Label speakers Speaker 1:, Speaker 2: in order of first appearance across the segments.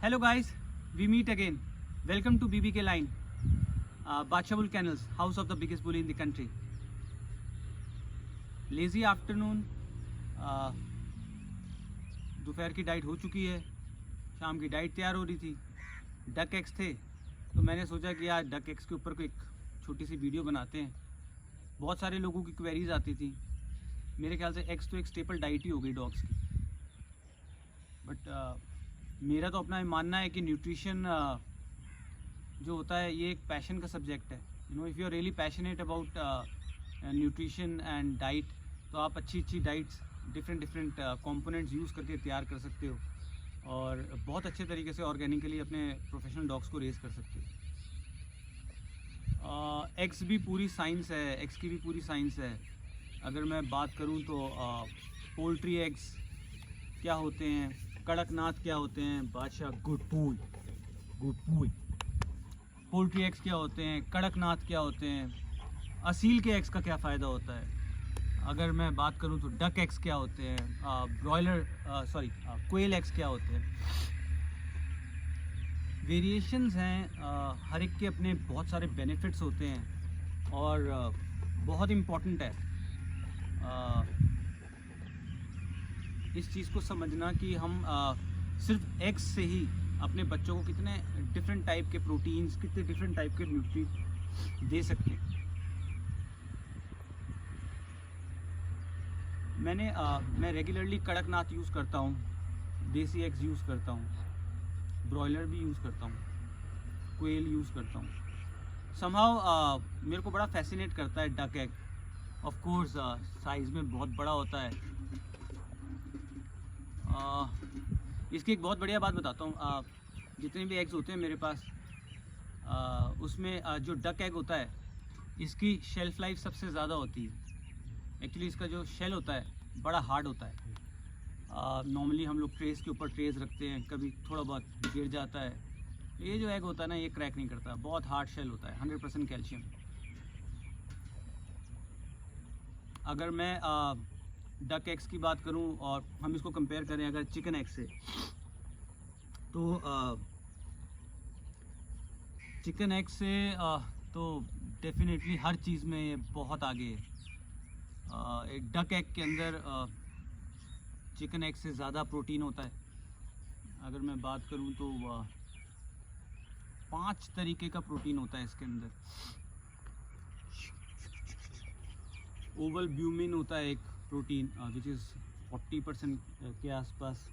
Speaker 1: Hello guys, we meet again. Welcome to BBK Line, Badshah Bull Kennels, house of the biggest bully in the country. Lazy afternoon, दोपहर की diet हो चुकी है, शाम की diet तैयार हो रही थी। डक एग्स थे तो मैंने सोचा कि आज डक एग्स के ऊपर कोई एक छोटी सी वीडियो बनाते हैं। बहुत सारे लोगों की क्वेरीज आती थी। मेरे ख्याल से एग्स तो एक स्टेपल डाइट ही हो गई डॉग्स की, बट मेरा तो अपना मानना है कि न्यूट्रिशन जो होता है ये एक पैशन का सब्जेक्ट है। If you are really passionate about nutrition and diet, तो आप अच्छी डाइट्स डिफरेंट कंपोनेंट्स यूज़ करके तैयार कर सकते हो और बहुत अच्छे तरीके से ऑर्गेनिकली अपने प्रोफेशनल डॉग्स को रेस कर सकते हो। एग्स भी पूरी साइंस है, एग्स की भी पूरी साइंस है। अगर मैं बात करूं तो पोल्ट्री एग्स क्या होते हैं, कड़कनाथ क्या होते हैं, बादशाह गुड पूल पोल्ट्री एग्स क्या होते हैं, कड़कनाथ क्या होते हैं, असील के एग्स का क्या फ़ायदा होता है। अगर मैं बात करूं तो डक एग्स क्या होते हैं, क्वेल एग्स क्या होते हैं। वेरिएशंस हैं, हर एक के अपने बहुत सारे बेनिफिट्स होते हैं और बहुत इम्पॉर्टेंट है इस चीज़ को समझना कि हम सिर्फ एग्स से ही अपने बच्चों को कितने डिफरेंट टाइप के प्रोटीन्स, कितने डिफरेंट टाइप के न्यूट्री दे सकते हैं। मैं रेगुलरली कड़कनाथ यूज़ करता हूँ, देसी एग्स यूज़ करता हूँ, ब्रॉयलर भी यूज़ करता हूँ, क्वेल यूज़ करता हूँ। समहाउ मेरे को बड़ा फैसिनेट करता है duck egg. Of course size में बहुत बड़ा होता है। इसकी एक बहुत बढ़िया बात बताता हूँ। जितने भी एग्स होते हैं मेरे पास, उसमें जो डक एग होता है इसकी शेल्फ़ लाइफ सबसे ज़्यादा होती है। एक्चुअली इसका जो शेल होता है बड़ा हार्ड होता है। नॉर्मली हम लोग ट्रेस के ऊपर ट्रेस रखते हैं, कभी थोड़ा बहुत गिर जाता है। ये जो एग होता है ना, ये क्रैक नहीं करता, बहुत हार्ड शेल होता है, 100% कैल्शियम। अगर मैं डक एग्स की बात करूं और हम इसको कंपेयर करें अगर चिकन एग से, तो चिकन एग से तो डेफिनेटली हर चीज़ में ये बहुत आगे है। एक डक एग के अंदर चिकन एग से ज़्यादा प्रोटीन होता है। अगर मैं बात करूं तो 5 तरीके का प्रोटीन होता है इसके अंदर। ओवल ब्यूमिन होता है एक प्रोटीन विच इज़ 40% के आसपास।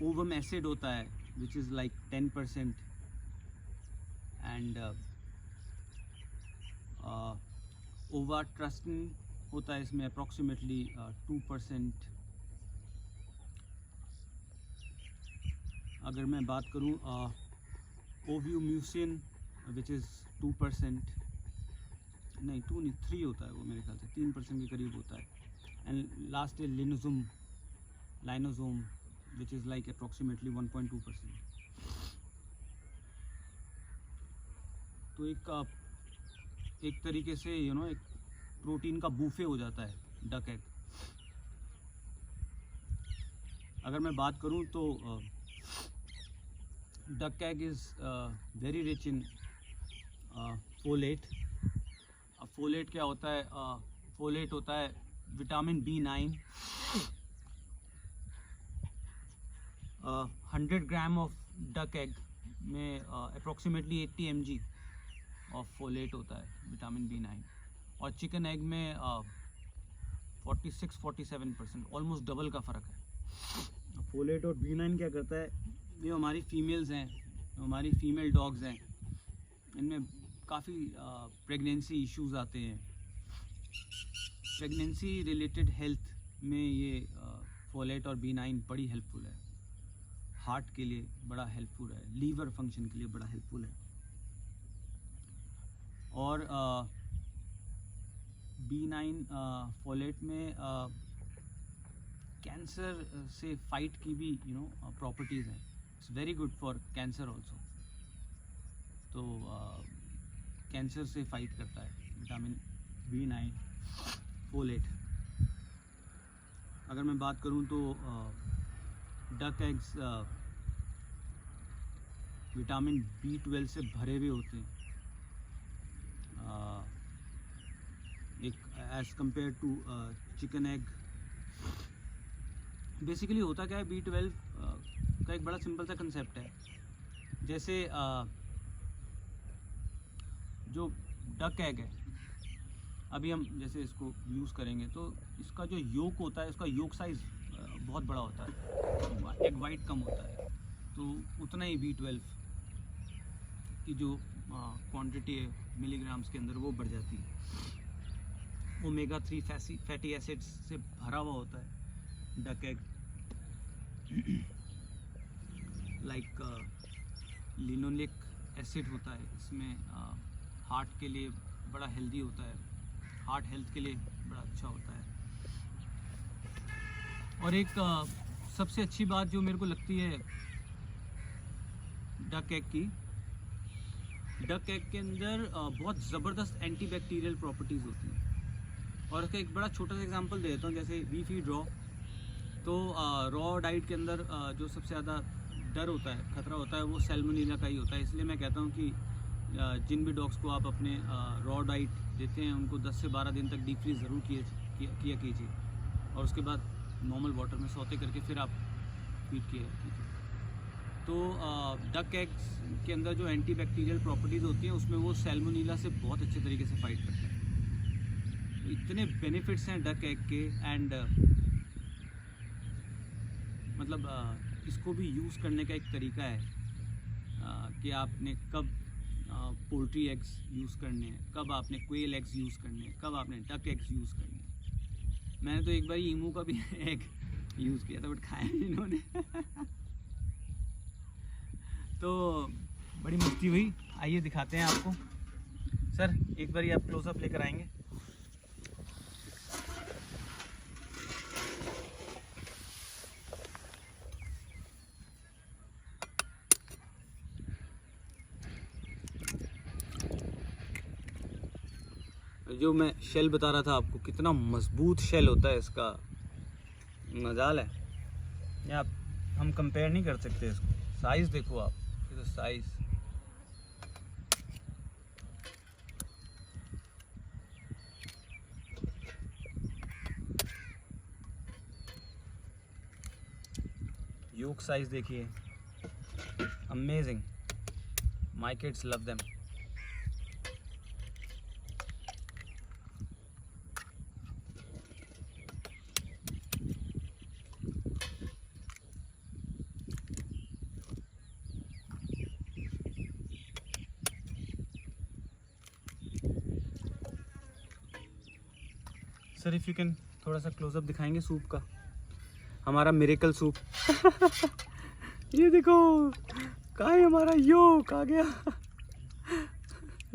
Speaker 1: ओवम एसिड होता है विच इज़ लाइक 10%, एंड ओवा ट्रस्टिन होता है इसमें अप्रॉक्सीमेटली 2%। अगर मैं बात करूं ओव्यूम्यूसिन विच इज़ 2%, नहीं 2 नहीं 3 होता है वो, मेरे ख्याल से 3% के करीब होता है। And last is lysosome which is like approximately 1.2%। तो एक तरीके से एक प्रोटीन का बूफे हो जाता है डक एग। अगर मैं बात करूं तो duck egg is very rich in folate. Folate क्या होता है? फोलेट होता है vitamin B9। 100 gram of duck egg में अप्रॉक्सीमेटली 80 mg ऑफ फोलेट होता है, विटामिन B9। और चिकन एग में 46-47%, ऑलमोस्ट डबल का फ़र्क है। फोलेट और B9 क्या करता है, ये हमारी फीमेल्स हैं, हमारी फीमेल डॉग्स हैं, इनमें काफ़ी प्रेगनेंसी इश्यूज आते हैं। प्रेगनेंसी रिलेटेड हेल्थ में ये फोलेट और B9 बड़ी हेल्पफुल है। हार्ट के लिए बड़ा हेल्पफुल है, लीवर फंक्शन के लिए बड़ा हेल्पफुल है। और B9 फोलेट में कैंसर से फाइट की भी प्रॉपर्टीज़ हैं। It's very good for cancer also. तो कैंसर से फाइट करता है विटामिन B9 फोलेट। अगर मैं बात करूं तो डक एग्स विटामिन B12 से भरे हुए होते हैं, एक as compare to chicken egg. Basically होता क्या है, B12 का एक बड़ा सिंपल सा कंसेप्ट है। जैसे जो डक एग है, अभी हम जैसे इसको यूज़ करेंगे तो इसका जो योक होता है, इसका योक साइज़ बहुत बड़ा होता है, एग वाइट कम होता है, तो उतना ही B12 की जो क्वांटिटी है मिलीग्राम्स के अंदर वो बढ़ जाती है। ओमेगा 3 फैटी एसिड्स से भरा हुआ होता है duck egg, like linoleic acid होता है इसमें, हार्ट के लिए बड़ा हेल्दी होता है, हार्ट हेल्थ के लिए बड़ा अच्छा होता है। और एक सबसे अच्छी बात जो मेरे को लगती है डक एग की, डक एग के अंदर बहुत ज़बरदस्त एंटीबैक्टीरियल प्रॉपर्टीज़ होती हैं। और उसका एक बड़ा छोटा सा एग्जांपल दे देता हूँ। जैसे वी फीड रॉ, तो रॉ डाइट के अंदर जो सबसे ज़्यादा डर होता है, खतरा होता है, वो सैल्मोनेला का ही होता है। इसलिए मैं कहता हूँ कि जिन भी डॉग्स को आप अपने रॉ डाइट देते हैं उनको 10 से 12 दिन तक डीप फ्रीज ज़रूर किया कीजिए, और उसके बाद नॉर्मल वाटर में सौते करके फिर आप फीड किया कीजिए। तो डक एग्स के अंदर जो एंटीबैक्टीरियल प्रॉपर्टीज़ होती हैं उसमें वो सैल्मोनेला से बहुत अच्छे तरीके से फाइट करते हैं। तो इतने बेनिफिट्स हैं डक एग के, एंड मतलब इसको भी यूज़ करने का एक तरीका है कि आपने कब पोल्ट्री एग्स यूज़ करने हैं, कब आपने क्वेल एग्स यूज़ करने हैं, कब आपने डक एग्स यूज़ करने हैं। मैंने तो एक बार ईमू का भी एग यूज़ किया था, बट खाया नहीं इन्होंने। तो बड़ी मस्ती हुई। आइए दिखाते हैं आपको। सर एक बार आप क्लोजअप लेकर आएंगे। जो मैं शेल बता रहा था आपको, कितना मजबूत शेल होता है इसका, मजाल है। ये आप हम कंपेयर नहीं कर सकते इसको। साइज़ देखो आप, तो साइज़ योक साइज़ देखिए, amazing. My kids love them. Sir if you can थोड़ा सा क्लोजअप दिखाएंगे सूप का, हमारा मिरेकल सूप। ये देखो कहाँ है हमारा योक, आ गया।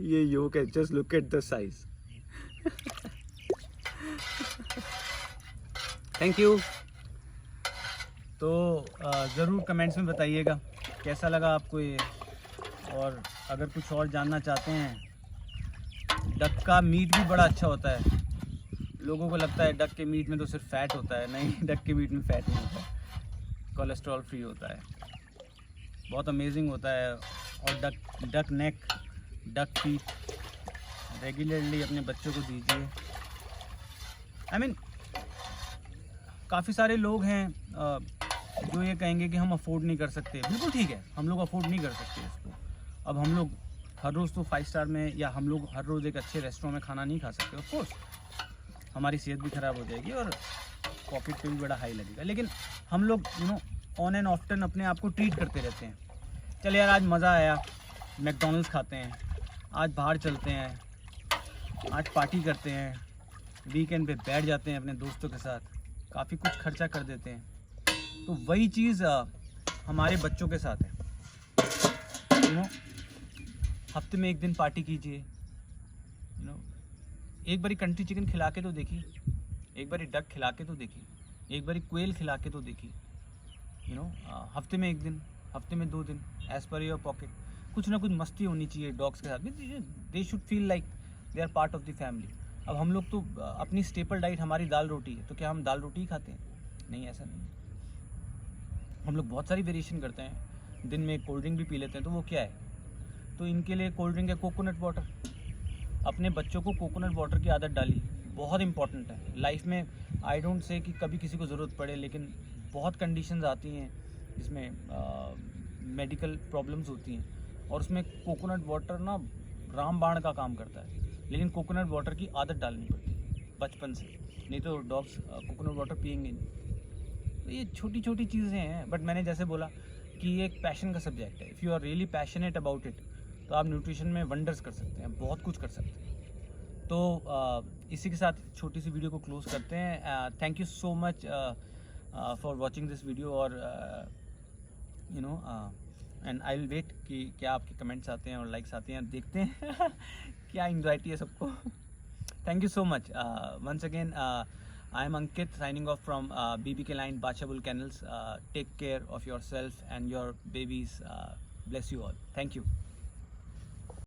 Speaker 1: ये योक है, just look at the size. Thank you. तो ज़रूर कमेंट्स में बताइएगा कैसा लगा आपको ये, और अगर कुछ और जानना चाहते हैं। डक का मीट भी बड़ा अच्छा होता है। लोगों को लगता है डक के मीट में तो सिर्फ फैट होता है, नहीं, डक के मीट में फैट नहीं होता है, कोलेस्ट्रॉल फ्री होता है, बहुत अमेजिंग होता है। और डक नेक, डक फीट रेगुलरली अपने बच्चों को दीजिए। आई मीन काफ़ी सारे लोग हैं जो ये कहेंगे कि हम अफोर्ड नहीं कर सकते। बिल्कुल ठीक है, हम लोग अफोर्ड नहीं कर सकते इसको। अब हम लोग हर रोज़ तो 5 स्टार में, या हम लोग हर रोज़ एक अच्छे रेस्टोरेंट में खाना नहीं खा सकते। ऑफ कोर्स हमारी सेहत भी ख़राब हो जाएगी और पॉकेट पे भी बड़ा हाई लगेगा। लेकिन हम लोग ऑन एंड ऑफ्टन अपने आप को ट्रीट करते रहते हैं। चल यार, आज मज़ा आया, मैकडॉनल्ड्स खाते हैं, आज बाहर चलते हैं, आज पार्टी करते हैं, वीकेंड पे बैठ जाते हैं अपने दोस्तों के साथ, काफ़ी कुछ खर्चा कर देते हैं। तो वही चीज़ हमारे बच्चों के साथ है। हफ्ते में एक दिन पार्टी कीजिए। एक बारी कंट्री चिकन खिला के तो देखिए, एक बारी डक खिला के तो देखिए, एक बारी क्वेल खिला के तो देखिए। हफ्ते में एक दिन, हफ्ते में 2 दिन, एज़ पर योर पॉकेट। कुछ ना कुछ मस्ती होनी चाहिए डॉग्स के साथ भी। They should feel like they are part of the family. अब हम लोग तो अपनी स्टेपल डाइट हमारी दाल रोटी है, तो क्या हम दाल रोटी ही खाते हैं? नहीं, ऐसा नहीं। हम लोग बहुत सारी वेरिएशन करते हैं। दिन में कोल्ड ड्रिंक भी पी लेते हैं, तो वो क्या है, तो इनके लिए कोल्ड ड्रिंक है कोकोनट वाटर। अपने बच्चों को कोकोनट वाटर की आदत डाली, बहुत इंपॉर्टेंट है लाइफ में। आई डोंट से कि कभी किसी को ज़रूरत पड़े, लेकिन बहुत कंडीशंस आती हैं जिसमें मेडिकल प्रॉब्लम्स होती हैं, और उसमें कोकोनट वाटर ना रामबाण का काम करता है। लेकिन कोकोनट वाटर की आदत डालनी पड़ती है बचपन से, नहीं तो डॉग्स कोकोनट वाटर पियेंगे नहीं। तो ये छोटी छोटी चीज़ें हैं, बट मैंने जैसे बोला कि ये एक पैशन का सब्जेक्ट है। If you are really passionate about it, तो आप न्यूट्रिशन में वंडर्स कर सकते हैं, बहुत कुछ कर सकते हैं। तो इसी के साथ छोटी सी वीडियो को क्लोज़ करते हैं। Thank you so much for watching this video, और you know and I will wait कि क्या आपके कमेंट्स आते हैं और लाइक्स आते हैं, देखते हैं क्या एंग्जाइटी है सबको। Thank you so much once again. I am Ankit signing off from BBK Line, Bacha Bull Kennels. Take care of yourself and your babies. Bless you all. Thank you.